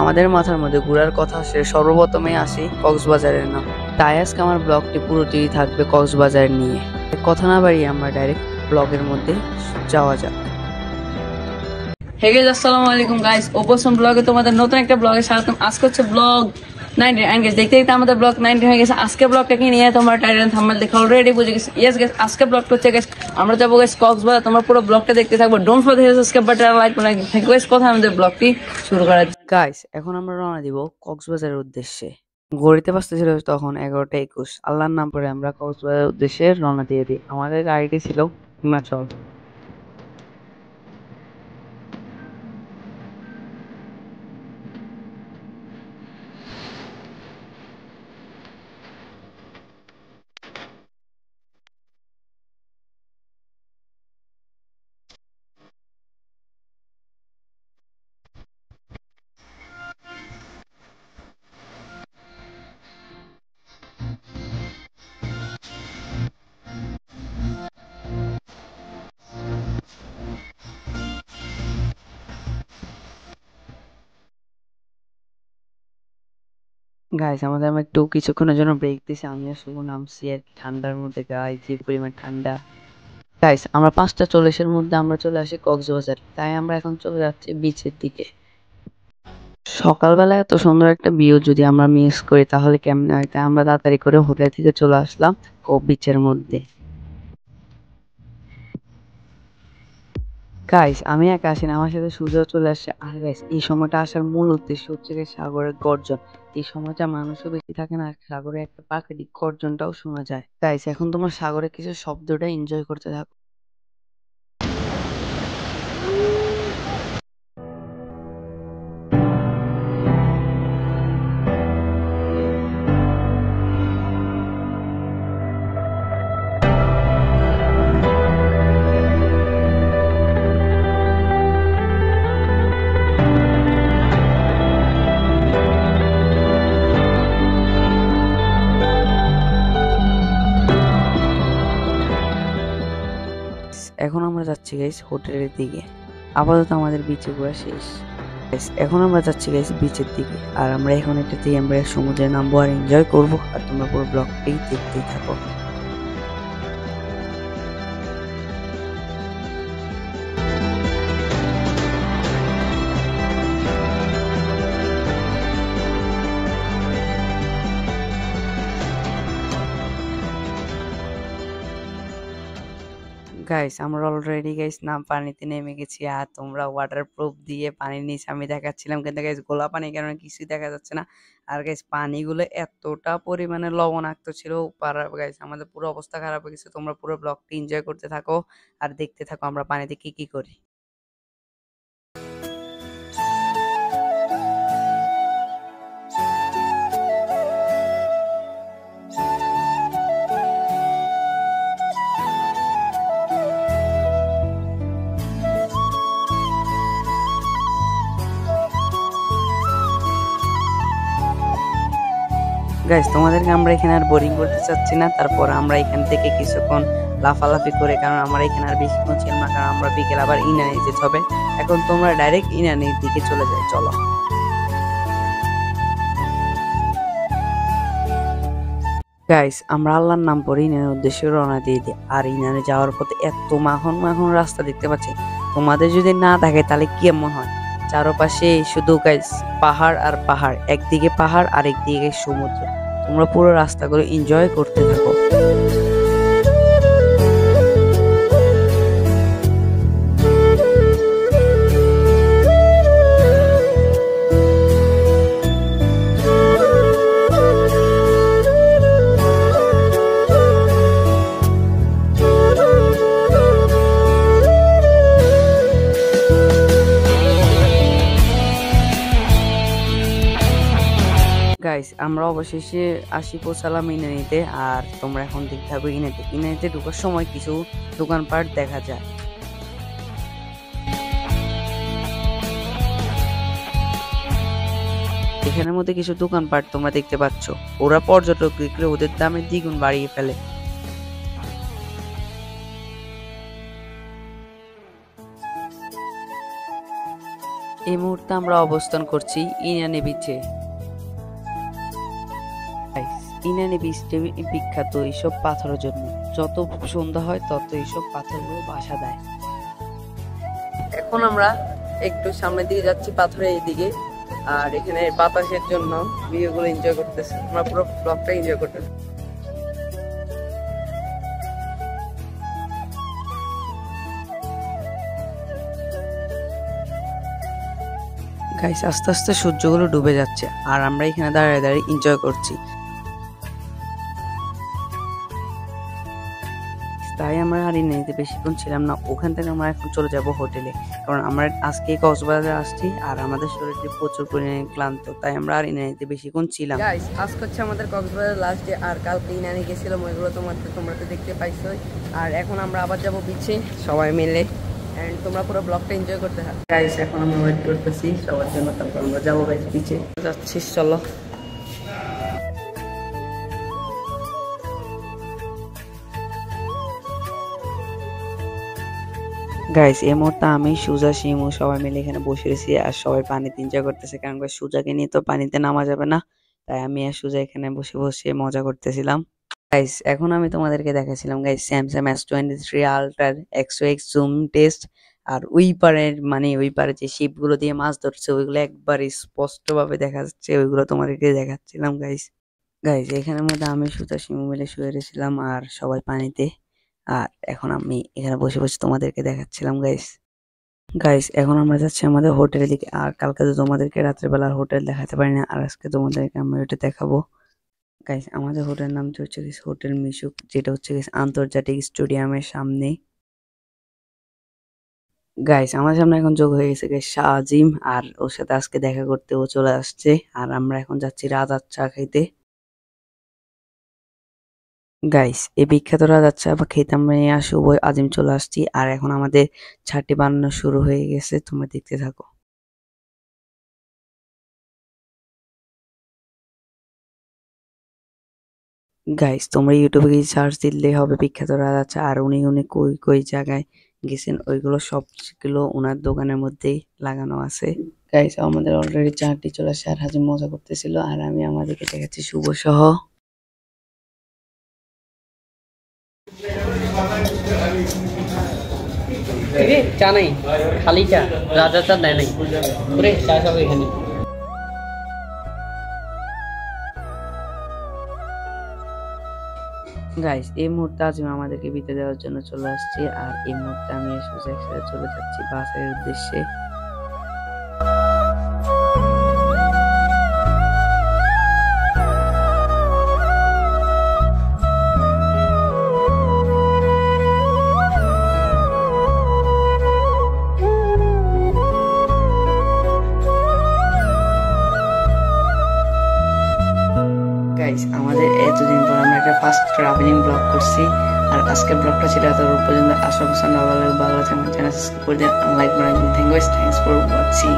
আমাদের মাথার মধ্যে ঘোরার কথা আসে সর্বপ্রথমে আসি কক্সবাজারের নাম। তাই আজকে আমার ব্লগটি পুরোটি থাকবে কক্সবাজার নিয়ে। কথা না বাড়িয়ে আমরা ডাইরেক্ট ব্লগের মধ্যে যাওয়া যাক। হে গাইস, আসসালামু আলাইকুম গাইস, ওপোসম ব্লগে তোমাদের নতুন একটা ব্লগে স্বাগতম। আজকে হচ্ছে ব্লগ 19 এন্ড গাইস দেখতে দেখতে আমাদের ব্লগ 19 হয়ে গেছে। আজকে ব্লগটাকে নিয়ে তোমরা টাইটেল থাম্বনেল দেখে অলরেডি বুঝে গেছো। ইয়েস গাইস, আজকে ব্লগটা হচ্ছে গাইস আমরা যাবো গাইস কক্সবাজার। তোমরা পুরো ব্লগটা দেখতে থাকবে। Don't forget to subscribe button like করে থ্যাংক ইউ গাইস। কথা আমাদের ব্লগটি শুরু করা যাক। গাইস এখন আমরা রওনা দিব কক্সবাজারের উদ্দেশ্যে। ঘড়িতে বাজতেছিল তখন 11:21। আল্লাহর নাম করে আমরা কক্সবাজারের উদ্দেশ্যে রওনা দিয়ে দিই। আমাদের গাড়িটি ছিল হিমাচল। গাইস আমরা একটু কিছুক্ষণের জন্য ব্রেক দিছি। আমিও শুভ নামছি আর ঠান্ডার মধ্যে, গাইস যে পরিমাণ ঠান্ডা। গাইস আমরা 5:40-এর মধ্যে আমরা চলে আসি কক্সবাজার। তাই আমরা এখন চলে যাচ্ছি বিচের দিকে। সকালবেলা এত সুন্দর একটা ভিউ যদি আমরা মিস করি তাহলে কেমন হয়। তাই আমরা তাড়াতাড়ি করে হোটেল থেকে চলে আসলাম ও বিচের মধ্যে। গাইস আমি একা আসি না, আমার সাথে সূর্য চলে আসছে। আর গাইস এই সময়টা আসার মূল উদ্দেশ্য হচ্ছে সাগরের গর্জন। এই সময়টা মানুষও বেশি থাকে না, সাগরে একটা প্রাকৃতিক গর্জনটাও শোনা যায়। গাইস এখন তোমার সাগরে কিছু শব্দটা এনজয় করতে থাকো। এখন আমরা যাচ্ছি গাইস হোটেলের দিকে। আপাতত আমাদের বিচে ঘোরা শেষ। এখন আমরা যাচ্ছি গাইস বিচের দিকে। আর আমরা এখন এটাতেই আমরা সমুদ্রে নামবো আর এনজয় করবো। আর তোমরা পুরো ব্লগটাই দেখতেই থাকো। গাইস আমরা অলরেডি গাইস পানিতে নেমে গেছি। আর তোমরা ওয়াটারপ্রুফ দিয়ে পানির নিচে আমি দেখাচ্ছিলাম, কিন্তু গাইস গোলা পানির কারণে কিছুই দেখা যাচ্ছে না। আর গাইস পানিগুলো এতটা পরিমাণে লবণাক্ত ছিল, গাইস আমাদের পুরো অবস্থা খারাপ হয়ে গেছে। তোমরা পুরো ব্লগটি এনজয় করতে থাকো আর দেখতে থাকো আমরা পানিতে কি কি করি। গাইস তোমাদেরকে আমরা এখানে আর বোরিং করতে চাচ্ছি না। তারপর আমরা এখান থেকে কিছুক্ষণ লাফালাফি করে, কারণ আমরা এখানে আর বেশিক্ষণ ছিলাম না, কারণ আমরা বিকেল আবার ইনানি যেতে হবে। এখন তোমরা ডাইরেক্ট ইনানির দিকে চলে যাই, চলো। গাইস আমরা আল্লাহর নাম পরে ইনানের উদ্দেশ্যে রওনা দিয়ে দিই। আর ইনানে যাওয়ার পথে এত মাখন মাখন রাস্তা দেখতে পাচ্ছি, তোমাদের যদি না দেখে তাহলে কেমন হয়। চারপাশে শুধু গাইস পাহাড় আর পাহাড়, একদিকে পাহাড় আর একদিকে সমুদ্র। তোমরা পুরো রাস্তাগুলো এনজয় করতে থাকো। গাইস আমরা অবশেষে পৌঁছালাম ইনানিতে। আর তোমরা এখন দেখতে হবে ইনানিতে ঢোকার সময় কিছু দোকানপাট দেখা যায়। এখানের মধ্যে কিছু দোকানপাট তোমরা দেখতে পাচ্ছ, ওরা পর্যটক দেখলে ওদের দামে দ্বিগুণ বাড়িয়ে ফেলে। এই মুহূর্তে আমরা অবস্থান করছি ইনানি বিচে। ইনানি বিচটি বিখ্যাত এইসব পাথরের জন্য। যত সন্ধ্যা হয় তত এইসব পাথরগুলো বাসা দেয়। এখন আমরা একটু সামনের দিকে যাচ্ছি, পাথরের এইদিকে, আর এখানে বাতাসের জন্য ভিউগুলো এনজয় করতেছি। আমরা পুরো ব্লগটা এনজয় করতেছি। গাইস, আস্তে আস্তে সূর্যগুলো ডুবে যাচ্ছে আর আমরা এখানে দাঁড়িয়ে দাঁড়িয়ে এনজয় করছি। তাই আমরা আর ইনানিতে বেশিক্ষণ ছিলাম না। ওখান থেকে আমরা এখন চলে যাব হোটেলে, কারণ আমরা আজকে কক্সবাজার আসছি আর আমাদের শরীরটি প্রচুর পরিমাণে ক্লান্ত, তাই আমরা আর ইনানিতে বেশিক্ষণ ছিলাম। গাইস, আজকে হচ্ছে আমাদের কক্সবাজার লাস্ট ডে, আর কালকে ইনানি গেছিলাম, ওইগুলো তোমরা তো দেখতে পাইছো। আর এখন আমরা আবার যাব বিচে সবাই মিলে, এন্ড তোমরা পুরো ব্লগটা এনজয় করতে থাকো। গাইস, এখন আমরা ওয়েট করতেছি সবার জন্য, তারপর আমরা যাবো গাইস বিচে। যাচ্ছিস, চলো। গাইস, এই মুহূর্তে আমি, সুজা, শিমু সবাই মিলে এখানে বসে রয়েছি আর সবাই পানিতে এনজয় করতেছে, কারণ সুজাকে নিয়ে তো পানিতে নামা যাবে না, তাই আমি আর সুজা এখানে বসে বসে মজা করতেছিলাম। গাইস, এখন আমি তোমাদেরকে দেখাছিলাম গাইস স্যামসাং S23 আলট্রার XOX জুম টেস্ট, আর ওই পারে যে শিপ গুলো দিয়ে মাছ ধরছে ওইগুলো একবার স্পষ্ট ভাবে দেখা যাচ্ছে, ওইগুলো তোমাদেরকে দেখাচ্ছিলাম। গাইস এখানের মধ্যে আমি, সুজা, শিমু মিলে শুয়ে রয়েছিলাম আর সবাই পানিতে, আর এখন আমি এখানে বসে বসে তোমাদেরকে দেখাচ্ছিলাম। গাইস এখন আমরা যাচ্ছি আমাদের হোটেলের দিকে, আর কালকে তো তোমাদেরকে রাত্রেবেলার হোটেল দেখাতে পারি না, আর আজকে তোমাদেরকে আমরা এটা দেখাবো। গাইস, আমাদের হোটেলের নাম হচ্ছে হোটেল মিশুক, যেটা হচ্ছে আন্তর্জাতিক স্টেডিয়ামের সামনে। গাইস, আমাদের সামনে এখন যোগ হয়ে গেছে গাইস শাহজিম, আর ওর সাথে আজকে দেখা করতে ও চলে আসছে, আর আমরা এখন যাচ্ছি রাজার চা খাইতে। গাইস, এই বিখ্যাত রাজার চা খেতে আমরা নিয়ে শুভ আজিম চলে আসছি, আর এখন আমাদের চাটি বানানো শুরু হয়ে গেছে, তোমরা দেখতে থাকো। গাইস, তোমরা ইউটিউবে গিয়ে সার্চ দিলেই হবে বিখ্যাত রাজার চা, আর উনি কই কই জায়গায় গেছেন ওইগুলো সবগুলো ওনার দোকানের মধ্যেই লাগানো আছে। গাইস, আমাদের অলরেডি চাটি চলে আসছে আর হাজিম মজা করতেছিল, আর আমি আমাদেরকে দেখাচ্ছি শুভ সহ। চা নাই, খালি চা, রাজা চা দেয় নাই, চা সব এখানে। গাইস, এই মুহূর্তে আজিম আমাদেরকে বিতে দেওয়ার জন্য চলে আসছে, আর এই মুহূর্তে আমি সোজা একসাথে চলে যাচ্ছি বাসের উদ্দেশ্যে। গাইস, আমাদের এতদিন পর আমরা একটা ফার্স্ট ট্রাভেলিং ব্লগ করছি, আর আজকের ব্লগটা ছিল এত পর্যন্ত। আশা করছি ভালো লাগবে। ভালো থাকবেন, চ্যানেল সাবস্ক্রাইব করে দেন, like button. Thanks for watching.